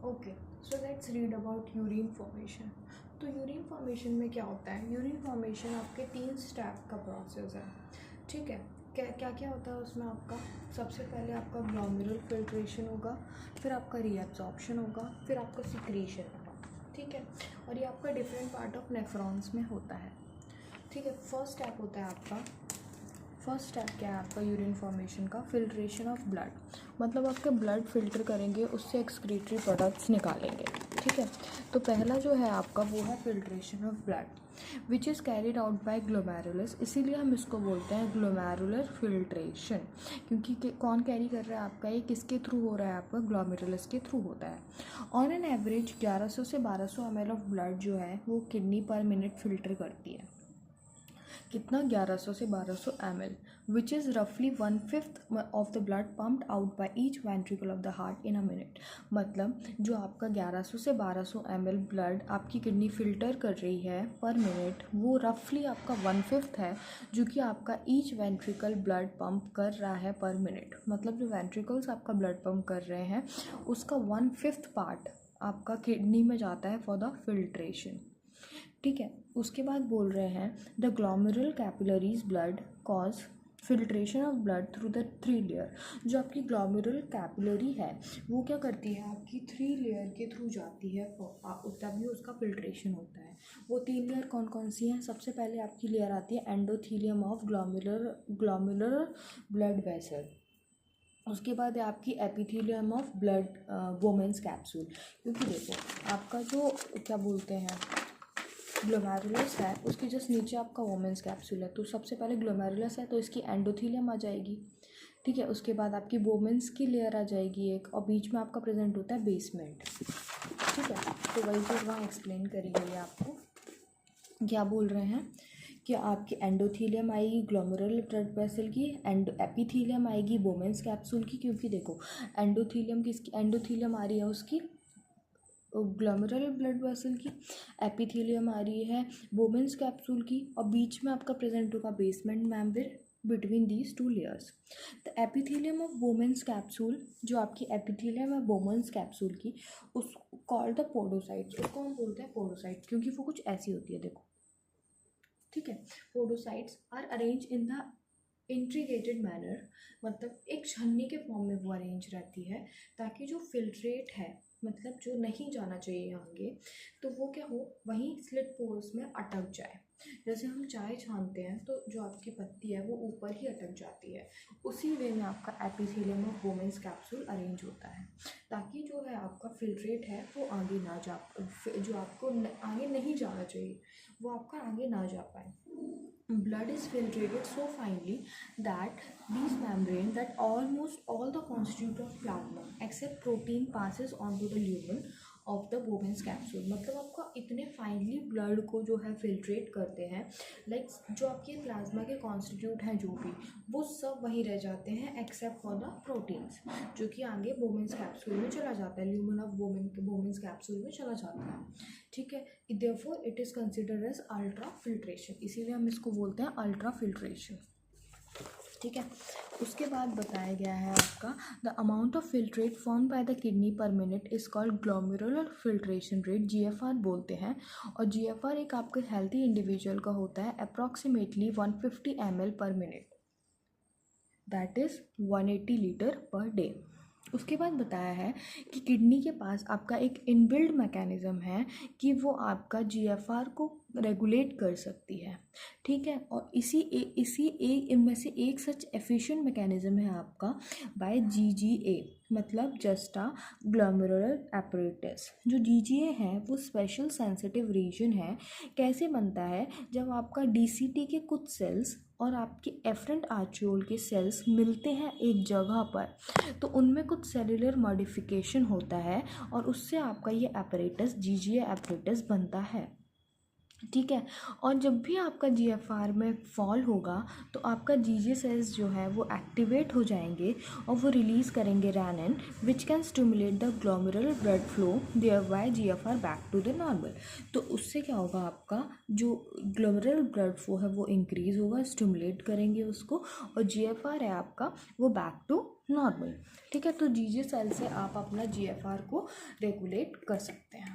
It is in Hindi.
Okay, so let's read about urine formation. तो यूरिन फॉर्मेशन में क्या होता है? यूरिन फॉर्मेशन आपके 3 स्टेप का प्रोसेस है, ठीक है। क्या क्या क्या होता है उसमें आपका? सबसे पहले आपका ग्लोमेरुलर फिल्ट्रेशन होगा, फिर आपका रीअब्जॉर्प्शन होगा, फिर आपका सिक्रीशन होगा, ठीक है। और ये आपका डिफरेंट पार्ट ऑफ नेफ्रॉन्स में होता है, ठीक है। फर्स्ट स्टेप होता है आपका, फर्स्ट स्टेप क्या है आपका यूरिन फॉर्मेशन का? फिल्ट्रेशन ऑफ ब्लड, मतलब आपके ब्लड फिल्टर करेंगे, उससे एक्सक्रीटरी प्रोडक्ट्स निकालेंगे, ठीक है। तो पहला जो है आपका वो है filtration of blood which is carried out by glomerulus, इसीलिए हम इसको बोलते हैं ग्लोमेरुलर फिल्ट्रेशन, क्योंकि कौन कैरी कर रहा है आपका, ये किसके थ्रू हो रहा है आपका? ग्लोमेरुलस के थ्रू होता है। ऑन एन एवरेज 1100 से 1200 ml ऑफ ब्लड जो है वो किडनी पर मिनट फिल्टर करती है। कितना? 1100 से 1200 ml, विच इज़ रफली 1/5 of the blood pumped out by each ventricle of the heart in a minute. मतलब जो आपका 1100 से 1200 ml ब्लड आपकी किडनी फिल्टर कर रही है पर मिनट, वो रफली आपका 1/5 है जो कि आपका ईच वेंट्रिकल ब्लड पंप कर रहा है पर मिनट। मतलब जो वेंट्रिकल्स आपका ब्लड पंप कर रहे हैं उसका 1/5 पार्ट आपका किडनी में जाता है फॉर द फिल्ट्रेशन, ठीक है। उसके बाद बोल रहे हैं the glomerular capillaries blood cause filtration of blood through the 3 layer. जो आपकी ग्लोमेरुलर कैपिलरी है वो क्या करती है? आपकी 3 लेयर के थ्रू जाती है, तभी उसका फिल्ट्रेशन होता है। वो 3 लेयर कौन कौन सी हैं? सबसे पहले आपकी लेयर आती है endothelium of glomerular blood vessel. उसके बाद है आपकी epithelium of blood Bowman's capsule. क्योंकि देखो आपका जो क्या बोलते हैं ग्लोमेरुलस है उसके जस्ट नीचे आपका वोमेंस कैप्सूल है, तो सबसे पहले ग्लोमेरुलस है तो इसकी एंडोथीलियम आ जाएगी, ठीक है। उसके बाद आपकी वोमेंस की लेयर आ जाएगी एक, और बीच में आपका प्रेजेंट होता है बेसमेंट, ठीक है। तो वही चीज़ वहाँ एक्सप्लेन करी गई है आपको। क्या बोल रहे हैं कि आपकी एंडोथीलियम आएगी ग्लोमेरुलर ब्लड वेसल की, एपिथीलियम आएगी वोमेंस कैप्सूल की। क्योंकि देखो एंडोथीलियम किसकी? एंडोथीलियम आ रही है उसकी ग्लोमेरुलर ब्लड वेसल की, एपिथेलियम आ रही है वोमेंस कैप्सूल की, और बीच में आपका प्रेजेंट होगा basement membrane between these 2 layers. The epithelium of Bowman's capsule, जो आपकी एपिथेलियम है वोमेंस कैप्सूल की, उस कॉल्ड द पोडोसाइट्स। उसको हम बोलते हैं पोडोसाइट्स क्योंकि वो कुछ ऐसी होती है, देखो, ठीक है। Podocytes are arrange in the integrated manner, मतलब एक छन्नी के फॉर्म में वो अरेंज रहती है ताकि जो फिल्ट्रेट है, मतलब जो नहीं जाना चाहिए आगे, तो वो क्या हो, वहीं स्लिट पोर्स में अटक जाए। जैसे हम चाय छानते हैं तो जो आपकी पत्ती है वो ऊपर ही अटक जाती है, उसी वे में आपका epithelium of Bowman's capsule arrange होता है ताकि जो है आपका फिल्ट्रेट है वो आगे ना जा, जो आपको आगे नहीं जाना चाहिए वो आपका आगे ना जा पाए। Blood is filtrated so finely that these membrane that almost all the constituent of plasma except protein passes onto the lumen of the Bowman's capsule। मतलब आपका इतने फाइनली ब्लड को जो है फिल्ट्रेट करते हैं, लाइक जो आपके प्लाज्मा के कॉन्स्टिट्यूट हैं जो भी, वो सब वहीं रह जाते हैं एक्सेप्ट फॉर द प्रोटीन्स, जो कि आगे बोमेंस कैप्सूल में चला जाता है, ल्यूमन ऑफ बोमेंस कैप्सूल में चला जाता है, ठीक है। Therefore it is considered as ultra filtration, इसीलिए हम इसको बोलते हैं अल्ट्रा फिल्ट्रेशन, ठीक है। उसके बाद बताया गया है आपका the amount of filtrate form by the kidney पर minute is called glomerular filtration rate, GFR बोलते हैं। और GFR एक आपके हेल्थी इंडिविजुअल का होता है अप्रॉक्सीमेटली 150 ml पर minute, that is 180 litre per day. उसके बाद बताया है कि किडनी के पास आपका एक इनबिल्ड मैकेनिज़्म है कि वो आपका GFR को रेगुलेट कर सकती है, ठीक है। और इसी एक इनमें से एक सच एफिशिएंट मैकेनिज़्म है आपका बाय GGA, मतलब जस्टा ग्लोमेरुलर एपरेटस। जो GGA है वो स्पेशल सेंसिटिव रीजन है। कैसे बनता है? जब आपका DCT के कुछ सेल्स और आपके एफरेंट आर्ट्रियोल के सेल्स मिलते हैं एक जगह पर, तो उनमें कुछ सेलुलर मॉडिफिकेशन होता है और उससे आपका ये एपरेटस GGA एपरेटस बनता है, ठीक है। और जब भी आपका जीएफआर में फॉल होगा तो आपका जीजे सेल्स जो है वो एक्टिवेट हो जाएंगे और वो रिलीज़ करेंगे renin which can stimulate the glomerular blood flow thereby GFR back to the normal. तो उससे क्या होगा, आपका जो ग्लोमेरुलर ब्लड फ्लो है वो इंक्रीज़ होगा, स्टिमुलेट करेंगे उसको, और जीएफआर है आपका वो बैक टू नॉर्मल। ठीक है, तो जीजे सेल से आप अपना जीएफआर को रेगुलेट कर सकते हैं।